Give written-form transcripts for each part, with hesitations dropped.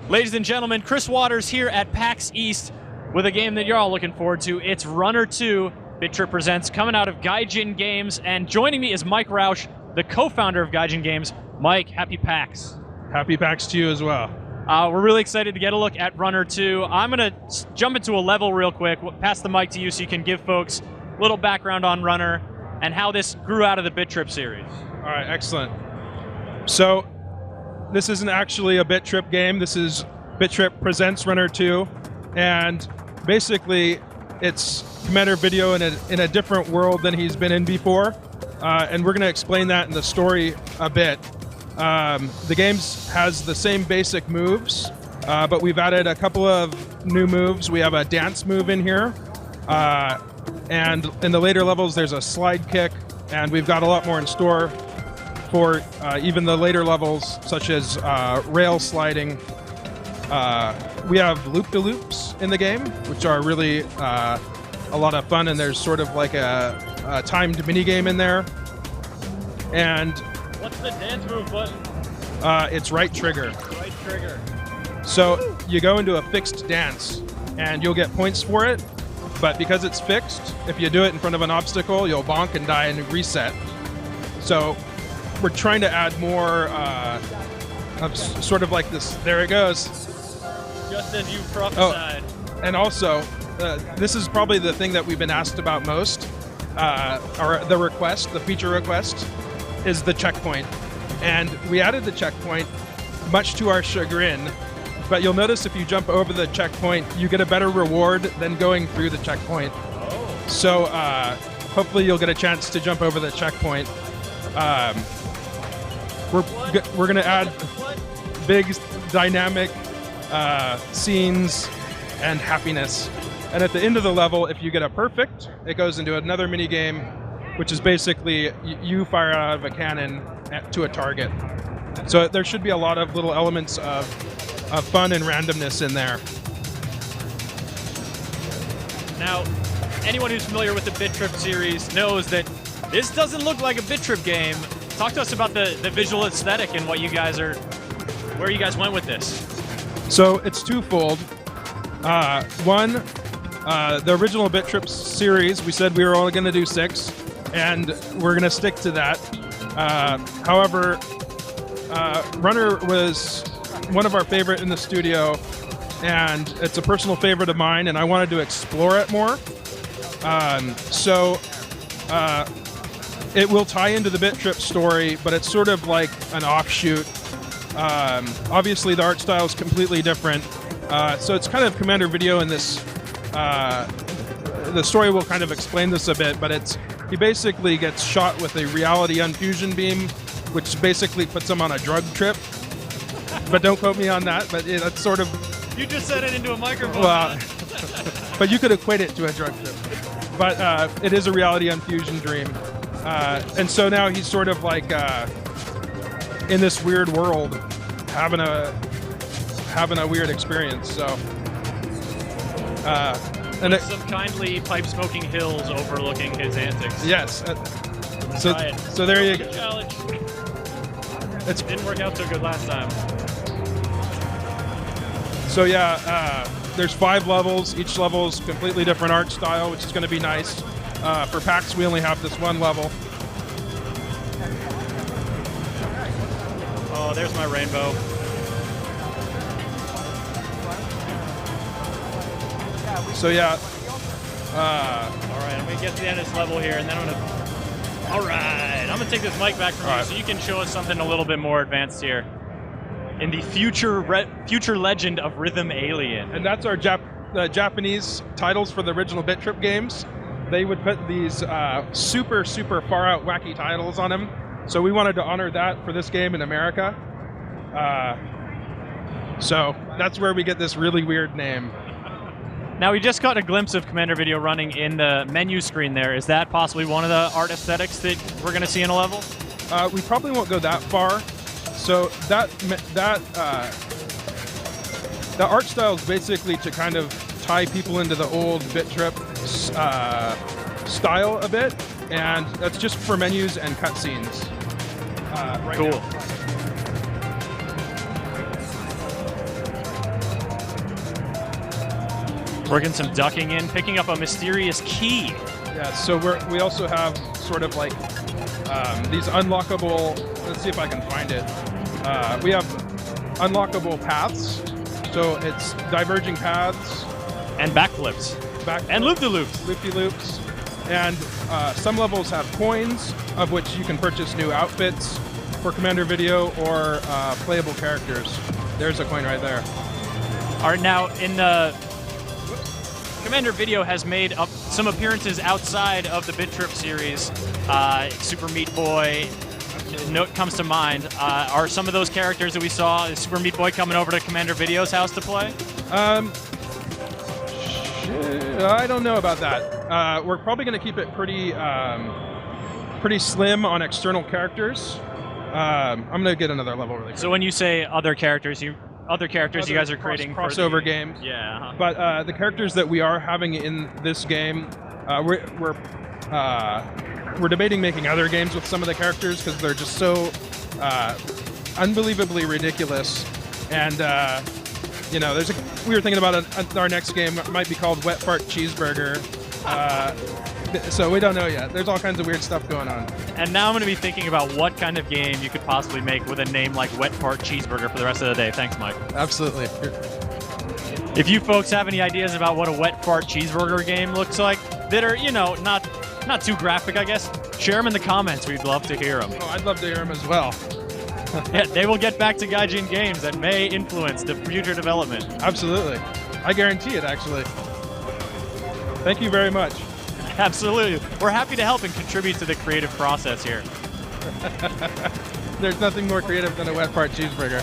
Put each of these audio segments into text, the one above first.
Ladies and gentlemen, Chris Waters here at PAX East with a game that you're all looking forward to. It's Runner 2, bit.trip presents, coming out of Gaijin Games. And joining me is Mike Rausch, the co-founder of Gaijin Games. Mike, happy PAX. Happy PAX to you as well. We're really excited to get a look at Runner 2. I'm going to jump into a level real quick, pass the mic to you so you can give folks a little background on Runner and how this grew out of the bit.trip series. All right, excellent. So this isn't actually a bit.trip game. This is bit.trip presents Runner 2. And basically, it's Commander Video in a different world than he's been in before. And we're going to explain that in the story a bit. The game has the same basic moves, but we've added a couple of new moves. We have a dance move in here, and in the later levels there's a slide kick, and we've got a lot more in store for even the later levels, such as rail sliding. We have loop-de-loops in the game, which are really a lot of fun, and there's sort of like a timed mini-game in there. And what's the dance move button? It's right trigger. Right trigger. So you go into a fixed dance, and you'll get points for it. But because it's fixed, if you do it in front of an obstacle, you'll bonk and die and reset. So we're trying to add more of sort of like this. There it goes. Just as you prophesied. Oh, and also, this is probably the thing that we've been asked about most, or the feature request, is the checkpoint. And we added the checkpoint, much to our chagrin, but you'll notice if you jump over the checkpoint, you get a better reward than going through the checkpoint. Oh. So hopefully you'll get a chance to jump over the checkpoint. We're going to add big, dynamic scenes and happiness. And at the end of the level, if you get a perfect, it goes into another mini game, which is basically you fire out of a cannon to a target. So there should be a lot of little elements of fun and randomness in there. Now, anyone who's familiar with the bit.trip series knows that this doesn't look like a bit.trip game. Talk to us about the visual aesthetic and what you guys where you guys went with this. So it's twofold. One, the original bit.trip series, we said we were only going to do 6. And we're going to stick to that. However, Runner was one of our favorite in the studio, and it's a personal favorite of mine, and I wanted to explore it more. So it will tie into the bit.trip story, but it's sort of like an offshoot. Obviously, the art style is completely different. So it's kind of Commander Video in this. The story will kind of explain this a bit, but he basically gets shot with a reality unfusion beam, which basically puts him on a drug trip. But don't quote me on that, but that's sort of... You just said it into a microphone. Well, but you could equate it to a drug trip. But it is a reality unfusion dream. And so now he's sort of like in this weird world, having a weird experience, so... and some kindly pipe-smoking hills overlooking his antics. Yes. So there you go. Challenge. It didn't work out so good last time. So yeah, there's 5 levels. Each level is completely different art style, which is going to be nice. For PAX, we only have this one level. Oh, there's my rainbow. So yeah. All right, I'm gonna get to the end of this level here, and then I'm gonna. All right, I'm gonna take this mic back from you, so you can show us something a little bit more advanced here. In the future legend of Rhythm Alien. And that's our the Japanese titles for the original bit.trip games. They would put these super far out wacky titles on them. So we wanted to honor that for this game in America. So that's where we get this really weird name. Now, we just got a glimpse of Commander Video running in the menu screen there. Is that possibly one of the art aesthetics that we're going to see in a level? We probably won't go that far. So that art style is basically to kind of tie people into the old bit.trip style a bit, and that's just for menus and cutscenes. Right cool. now. Working some ducking in, picking up a mysterious key. Yeah, so we also have sort of like these unlockable, let's see if I can find it. We have unlockable paths, so it's diverging paths. And backflips. And loop-de-loops. Loop-de-loops. And some levels have coins, of which you can purchase new outfits for Commander Video or playable characters. There's a coin right there. All right, now in the Commander Video has made some appearances outside of the bit.trip series. Super Meat Boy, note comes to mind. Are some of those characters that we saw, is Super Meat Boy coming over to Commander Video's house to play? I don't know about that. We're probably going to keep it pretty slim on external characters. I'm going to get another level really quick. So when you say other characters, you guys are creating crossover games. Yeah. But the characters that we are having in this game, we're debating making other games with some of the characters because they're just so unbelievably ridiculous. And you know, we were thinking about our next game. It might be called Wet Fart Cheeseburger. So we don't know yet. There's all kinds of weird stuff going on. And now I'm going to be thinking about what kind of game you could possibly make with a name like Wet Fart Cheeseburger for the rest of the day. Thanks, Mike. Absolutely. If you folks have any ideas about what a Wet Fart Cheeseburger game looks like that are, you know, not too graphic, I guess, share them in the comments. We'd love to hear them. Oh, I'd love to hear them as well. Yeah, they will get back to Gaijin Games and may influence the future development. Absolutely. I guarantee it, actually. Thank you very much. Absolutely. We're happy to help and contribute to the creative process here. There's nothing more creative than a Wet Fart Cheeseburger.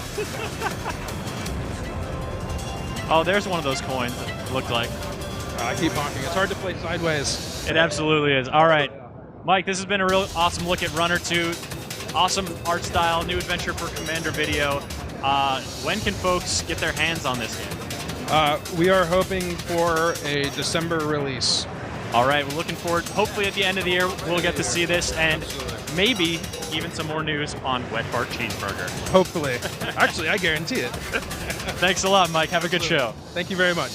Oh, there's one of those coins, it looked like. I keep honking. It's hard to play sideways. It absolutely is. All right. Mike, this has been a real awesome look at Runner 2. Awesome art style, new adventure for Commander Video. When can folks get their hands on this game? We are hoping for a December release. All right, we're looking forward. Hopefully at the end of the year, we'll get to see this and maybe even some more news on Wet Fart Cheeseburger. Hopefully. Actually, I guarantee it. Thanks a lot, Mike. Have a good show. Thank you very much.